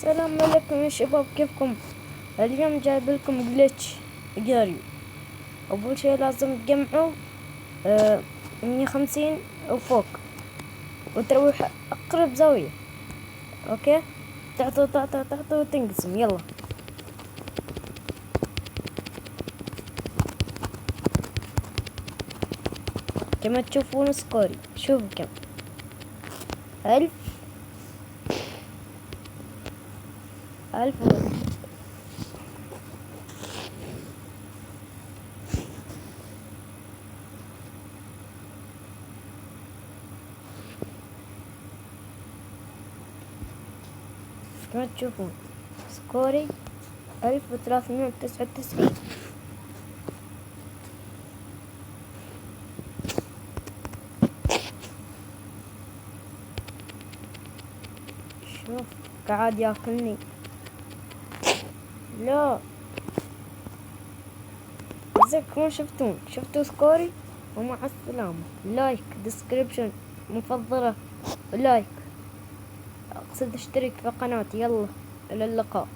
السلام عليكم يا شباب، كيفكم؟ اليوم جايب لكم جليتش جاريو. اول شي لازم تجمعوا 150 وفوق وتروح اقرب زاوية. اوكي، تعطوا وتنقسم. يلا كما تشوفون سكوري، شوفوا كم 1000 كما تشوفون سكوري 1399. شوف قاعد ياكلني. لا زيكم شفتوا سكوري. ومع السلامة. لايك، ديسكريبشن، مفضلة، لايك، اقصد اشترك في قناتي. يلا الى اللقاء.